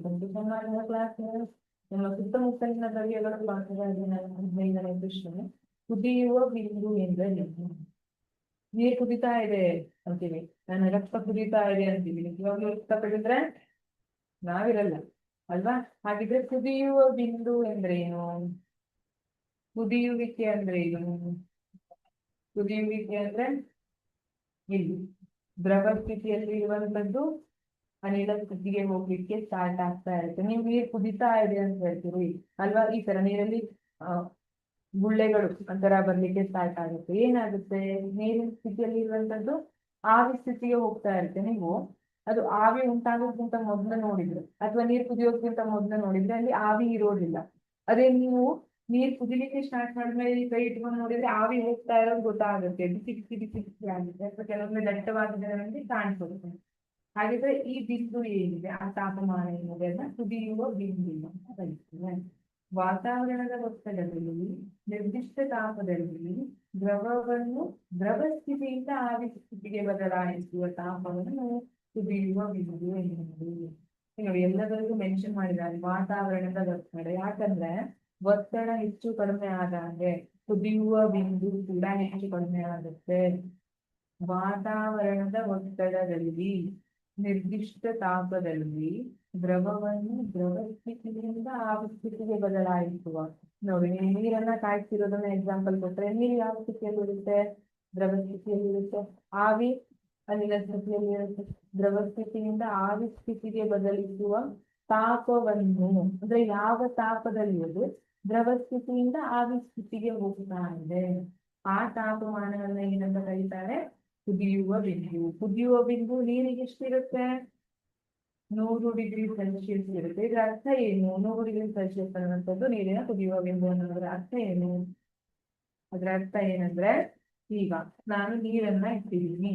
ಸನ್ಮಾನದ class ನಮ್ಮ ಸುತ್ತಮುತ್ತಲಿನ ದ್ರವ್ಯಗಳ ಪಾತ್ರದ 15ನೇ ಪ್ರಶ್ನೆ. ಕುದಿಯುವ ಬಿಂದು ಎಂದರೇನು? ನೀರು ಕುದಿತಾ ಇದೆ ಅಂತೀವಿ, ನನ್ನ ರಕ್ತ ಕುದಿತಾ ಇದೆ ಅಂತೀವಿ. ನಿಜವಾಗ್ಲೂ ರಕ್ತ ಕುಡಿದ್ರೆ ನಾವಿರಲ್ಲ ಅಲ್ವಾ? ಹಾಗಿದ್ರೆ ಕುದಿಯುವ ಬಿಂದು ಎಂದ್ರೇನು? ಕುದಿಯುವಿಕೆ ಅಂದ್ರೆ ಏನು? ಕುದಿಯುವಿಕೆ ಅಂದ್ರೆ ಇಲ್ಲಿ ದ್ರವ ಸ್ಥಿತಿಯಲ್ಲಿ ಇರುವಂತದ್ದು ಅನಿಲ ಸ್ಥಿತಿಗೆ ಹೋಗ್ಲಿಕ್ಕೆ ಸ್ಟಾರ್ಟ್ ಆಗ್ತಾ ಇರುತ್ತೆ. ನೀವು ನೀರು ಕುದಿತಾ ಇದೆ ಅಂತ ಹೇಳ್ತೀವಿ ಅಲ್ವಾ? ಈ ತರ ನೀರಲ್ಲಿ ಗುಳ್ಳೆಗಳು ಒಂಥರ ಬರ್ಲಿಕ್ಕೆ ಸ್ಟಾರ್ಟ್ ಆಗುತ್ತೆ. ಏನಾಗುತ್ತೆ? ನೀರಿನ ಸ್ಥಿತಿಯಲ್ಲಿ ಇರುವಂತದ್ದು ಆವಿ ಸ್ಥಿತಿಗೆ ಹೋಗ್ತಾ ಇರುತ್ತೆ. ನೀವು ಅದು ಆವಿ ಉಂಟಾಗೋದ್ಕಿಂತ ಮೊದಲು ನೋಡಿದ್ರೆ ಅಥವಾ ನೀರು ಕುದಿಯೋದ್ಕಿಂತ ಮೊದಲು ನೋಡಿದ್ರೆ ಅಲ್ಲಿ ಆವಿ ಇರೋದಿಲ್ಲ. ಅದೇ ನೀವು ನೀರು ಕುದಿಲಿಕ್ಕೆ ಸ್ಟಾರ್ಟ್ ಮಾಡಿದ್ಮೇಲೆ ಕೈ ಇಟ್ಕೊಂಡು ನೋಡಿದ್ರೆ ಆವಿ ಹೋಗ್ತಾ ಇರೋದು ಗೊತ್ತಾಗುತ್ತೆ. ಬಿಸಿ ಬಿಸಿ ಬಿಸಿ ಬಿಸಿ ಆಗುತ್ತೆ ಅಥವಾ ಕೆಲವೊಮ್ಮೆ ದಟ್ಟವಾಗಿದೆ ನಮಗೆ ಕಾಣಿಸುತ್ತೆ. ಹಾಗಿದ್ರೆ ಈ ಬಿಂದು ಏನಿದೆ, ಆ ತಾಪಮಾನ ಏನಿದೆ ಅದನ್ನ ಕುದಿಯುವ ಬಿಂದು ಅಂತ ಕರೀತೀವಿ. ವಾತಾವರಣದ ಒತ್ತಡದಲ್ಲಿ ನಿರ್ದಿಷ್ಟ ತಾಪದಲ್ಲಿ ದ್ರವವನ್ನು ದ್ರವ ಸ್ಥಿತಿಯಿಂದ ಆವಿ ಸ್ಥಿತಿಗೆ ಬದಲಾಯಿಸುವ ತಾಪವನ್ನು ಕುದಿಯುವ ಬಿಂದು ಎನ್ನುವುದು. ನೋಡಿ, ಎಲ್ಲದರಿಗೂ ಮೆನ್ಷನ್ ಮಾಡಿದ್ದಾರೆ ವಾತಾವರಣದ ಒತ್ತಡ. ಯಾಕಂದ್ರೆ ಒತ್ತಡ ಹೆಚ್ಚು ಕಡಿಮೆ ಆದಂಗೆ ಕುದಿಯುವ ಬಿಂದು ಕೂಡ ಹೆಚ್ಚು ಕಡಿಮೆ ಆಗುತ್ತೆ. ವಾತಾವರಣದ ಒತ್ತಡದಲ್ಲಿ ನಿರ್ದಿಷ್ಟ ತಾಪದಲ್ಲಿ ದ್ರವವನ್ನು ದ್ರವ ಸ್ಥಿತಿಯಿಂದ ಆವಿ ಸ್ಥಿತಿಗೆ ಬದಲಾಯಿಸುವ. ನೋಡಿ, ನೀರನ್ನ ಕಾಯ್ತಿರೋದನ್ನ ಎಕ್ಸಾಂಪಲ್ ಕೊಟ್ರೆ, ನೀರು ಯಾವ ಸ್ಥಿತಿಯಲ್ಲಿ ಇರುತ್ತೆ? ದ್ರವ ಸ್ಥಿತಿಯಲ್ಲಿ ಇರುತ್ತೆ. ಆವಿ ಅನಿಲ ಸ್ಥಿತಿಯಲ್ಲಿ ಇರುತ್ತೆ. ದ್ರವ ಸ್ಥಿತಿಯಿಂದ ಆವಿ ಸ್ಥಿತಿಗೆ ಬದಲಿಸುವ ತಾಪವನ್ನು ಅಂದ್ರೆ ಯಾವ ತಾಪದಲ್ಲಿ ಅದು ದ್ರವ ಸ್ಥಿತಿಯಿಂದ ಆವಿ ಸ್ಥಿತಿಗೆ ಹೋಗ್ತಾ ಇದೆ, ಆ ತಾಪಮಾನವನ್ನ ಏನಂತ ಕರೀತಾರೆ? ಕುದಿಯುವ ಬಿಂದು. ಕುದಿಯುವ ಬಿಂದು ನೀರಿಗೆ ಎಷ್ಟಿರುತ್ತೆ? 100 ಡಿಗ್ರಿ ಸೆಲ್ಸಿಯಸ್ ಇರುತ್ತೆ. ಇದರ ಅರ್ಥ ಏನು? 100 ಡಿಗ್ರಿ ಸೆಲ್ಸಿಯಸ್ ಅನ್ನುವಂಥದ್ದು ನೀರಿನ ಕುದಿಯುವ ಬಿಂದು ಅನ್ನೋದ್ರ ಅರ್ಥ ಏನು? ಅದರ ಅರ್ಥ ಏನಂದ್ರೆ, ಈಗ ನಾನು ನೀರನ್ನ ಇಟ್ಟಿದ್ದೀನಿ,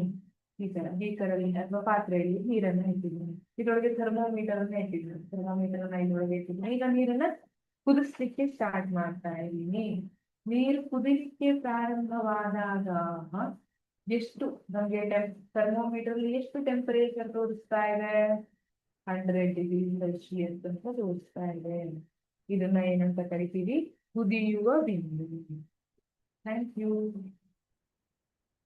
ಈ ತರ ಬೀಕರಲ್ಲಿ ಅಥವಾ ಪಾತ್ರೆಯಲ್ಲಿ ನೀರನ್ನ ಇಟ್ಟಿದ್ದೀನಿ. ಇದರೊಳಗೆ ಥರ್ಮೋಮೀಟರ್ ಅನ್ನ ಇಟ್ಟಿದ್ದೀನಿ. ಥರ್ಮೋಮೀಟರ್ ಅನ್ನ ಇದರೊಳಗೆ ಇಟ್ಟಿದ್ದೀನಿ. ಈಗ ನೀರನ್ನ ಕುದಿಸ್ಲಿಕ್ಕೆ ಸ್ಟಾರ್ಟ್ ಮಾಡ್ತಾ ಇದ್ದೀನಿ. ನೀರು ಕುದಿಲಿಕ್ಕೆ ಪ್ರಾರಂಭವಾದಾಗ ಎಷ್ಟು ನಮಗೆ ಥರ್ಮೋಮೀಟರ್ ಎಷ್ಟು ಟೆಂಪರೇಚರ್ ತೋರಿಸ್ತಾ ಇದೆ? 100 ಡಿಗ್ರಿ ಸೆಲ್ಸಿಯಸ್ ಅಂತ ತೋರಿಸ್ತಾ ಇದೆ. ಇದನ್ನ ಏನಂತ ಕರಿತೀವಿ? ಕುದಿಯುವ ಬಿಂದು. Thank you.